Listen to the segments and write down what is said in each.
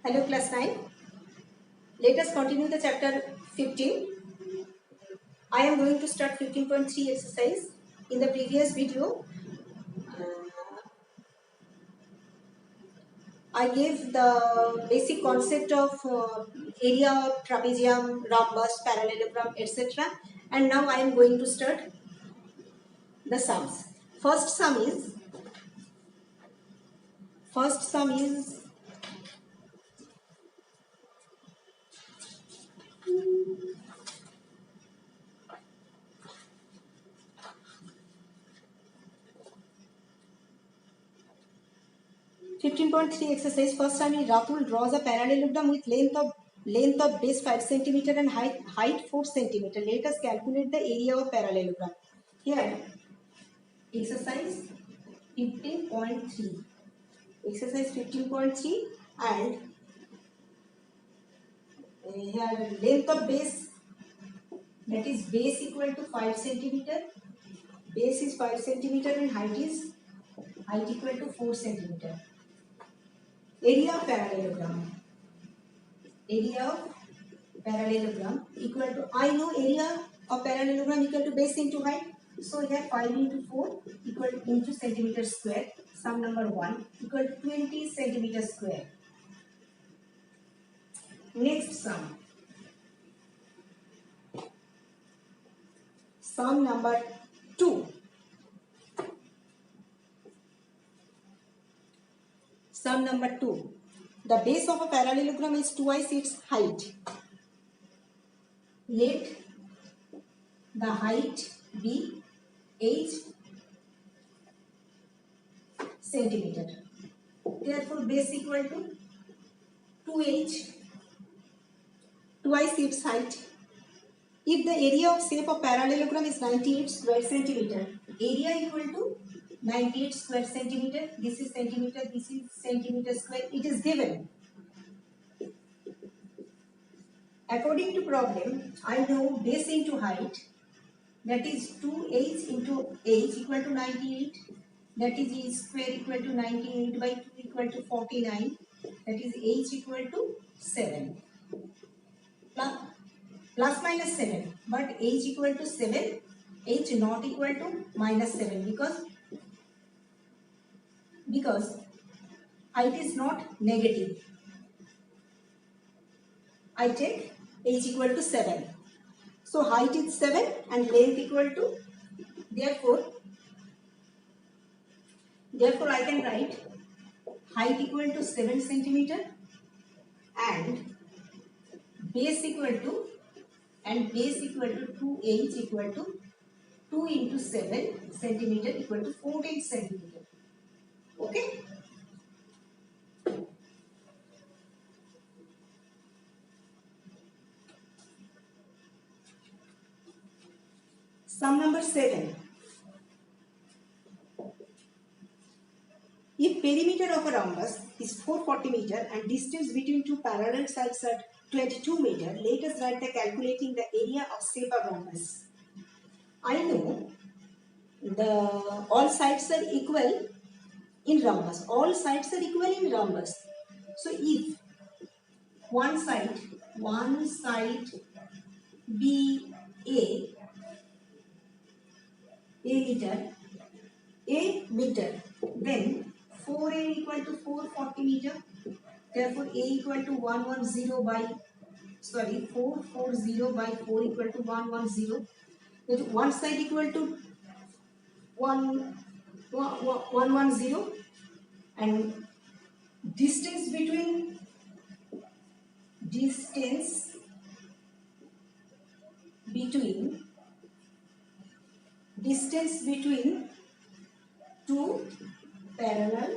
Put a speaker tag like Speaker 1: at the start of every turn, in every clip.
Speaker 1: Hello class 9. Let us continue the chapter 15. I am going to start 15.3 exercise. In the previous video, I gave the basic concept of area of trapezium, rhombus, parallelogram, etc. And now I am going to start the sums. First sum is 15.3 exercise. First time Ratul draws a parallelogram with length of base 5 cm and height 4 cm. Let us calculate the area of parallelogram. Here, exercise 15.3. Exercise 15.3 and here length of base, that is base equal to 5 cm. Base is 5 cm and height equal to 4 cm. Area of parallelogram. Area of parallelogram equal to, I know area of parallelogram equal to base into height. So here 5 into 4 equal to into centimeter square. Sum number 1 equal to 20 centimeter square. Next sum. Sum number 2. Sum number 2. The base of a parallelogram is twice its height. Let the height be 8 centimeter. Therefore, base equal to 2h, twice its height. If the area of shape of parallelogram is 98 square centimeter, area equal to 98 square centimeter. This is centimeter, this is centimeter square. It is given. According to problem, I know base into height, that is 2h into h equal to 98. That is e square equal to 98 by 2 equal to 49. That is h equal to 7. Plus minus 7. But h equal to 7, h not equal to minus 7 because height is not negative. I take h equal to 7. So height is 7 and length equal to, therefore I can write height equal to 7 centimeter and base equal to 2h equal to 2 into 7 centimeter equal to 14 centimeter. Okay. Sum number 7. If perimeter of a rhombus is 440 meter and distance between two parallel sides are 22 meter, let us write the calculating the area of shape of rhombus. I know all sides are equal in rhombus. All sides are equal in rhombus. So if one side be a meter, then 4a equal to 440 meter. Therefore, a equal to 440 by 4 equal to 110. That one side equal to 110 and distance between two parallel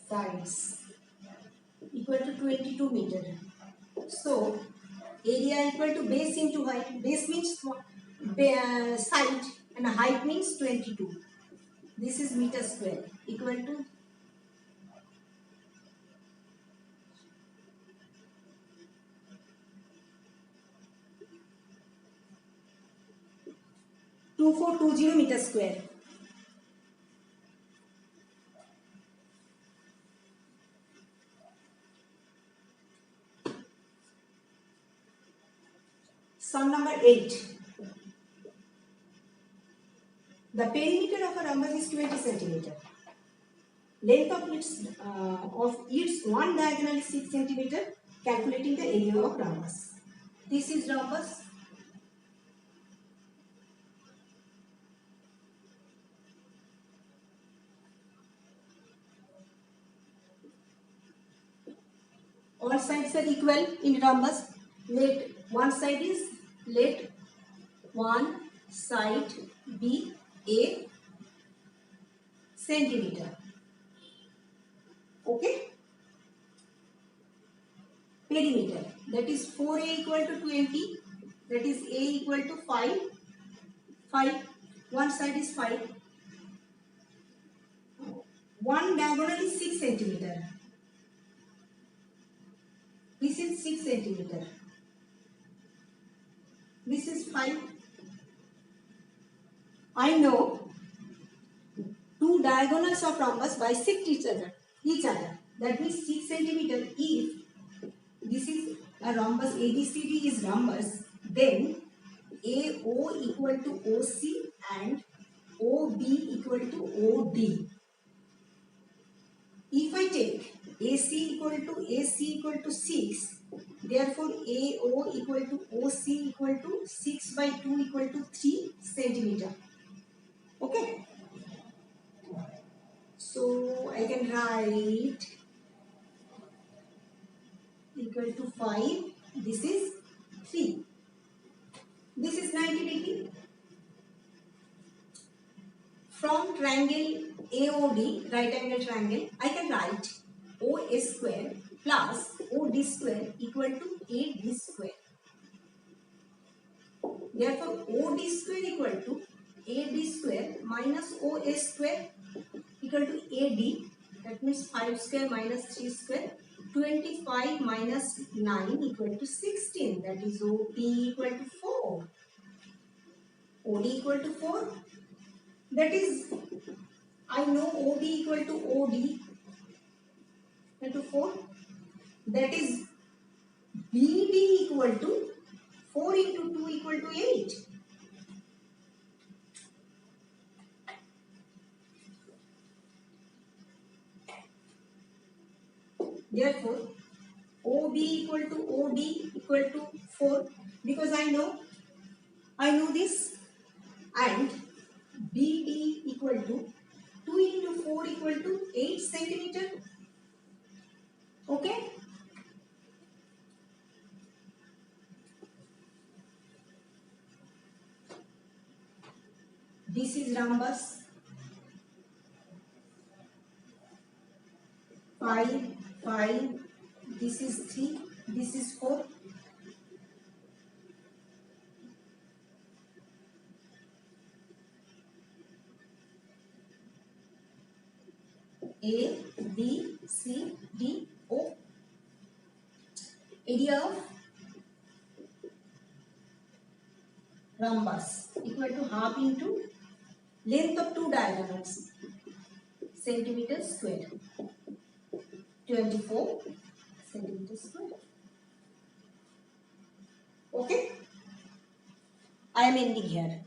Speaker 1: sides equal to 22 meter. So area equal to base into height. Base means side and height means 22. This is meter square equal to 2420 meter square. Sum number 8. The perimeter of a rhombus is 20 centimeter. Length of its one diagonal is 6 centimeter. Calculating the area of rhombus. This is rhombus. All sides are equal in rhombus. Let one side be a centimeter. Okay. Perimeter, that is 4a equal to 20, that is a equal to 5, one side is 5, one diagonal is 6 centimeter, this is 6 centimeter, this is 5. I know two diagonals of rhombus bisect each other, that means 6 centimeter. If this is a rhombus, ABCD is rhombus, then AO equal to OC and OB equal to OD. If I take AC equal to 6, therefore AO equal to OC equal to 6 by 2 equal to 3 centimeter. Okay. So I can write equal to 5. This is 3. This is 90 degree. From triangle AOD, right angle triangle, I can write OS square plus OD square equal to AD square. Therefore, OD square equal to AD square minus OS square equal to AD. That means 5 square minus 3 square. 25 minus 9 equal to 16. That is OP equal to 4. OD equal to 4. That is, I know OB equal to OD equal to 4. That is BD equal to 4 into 2 equal to 8. Therefore, OB equal to OD equal to 4, because I know this, and BD equal to 2 into 4 equal to 8 centimeter. Okay. This is rhombus. 5, 5. This is 3. This is 4. A, B, C, D, O. Area of rhombus equal to half into length of two diagonals, centimeter square, 24 centimeter square. Okay, I am ending here.